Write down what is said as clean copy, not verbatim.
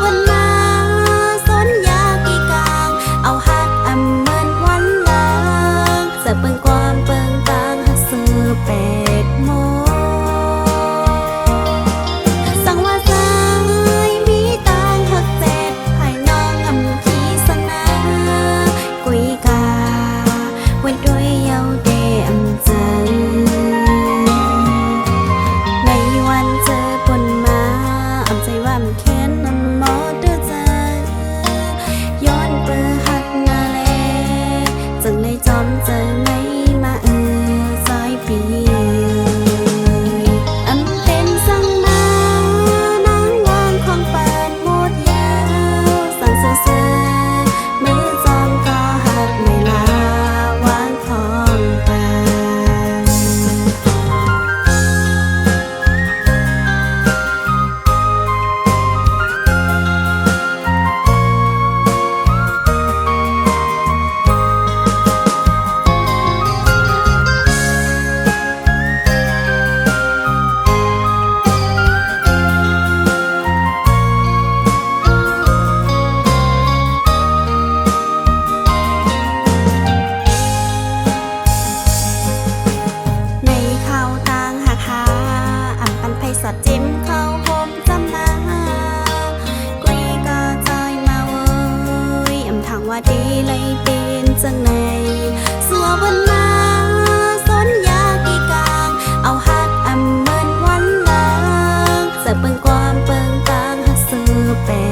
วันมาสนยากีกางเอาฮักอำเหมือนวันลางเสิร์ฟเปิงความเปิงตางฮักซื้อเป็ดโมสั่งว่าสายมีตางฮักเจ็ดภายน้องอำขีสนากุยกาไว้ด้วยเยาเดอำจันในวันเจอปนมาอำใจว่ามันแค้นนำหมอเดือใจย้อนเปิดหักนาเลจึงเลยจอมเจอไม่มาซอยปีอำเป็นสั่งมานางวางของปานหมดยาวสั่งเสือมือจอมก็หักไม่ลาวางของปาน ในข้าวตางหักหาอ่ำปันไพสัตว์จิ้มเข้าหมจำนากุยก็จอยมาเว้ยอ่ำทางว่าดีเลยเป็นจังไหนสัววันมาสนยากีกางเอาฮักอำเหมือนวันลางเสิร์ฟเปิงความเปิงตางฮักซื้อเป็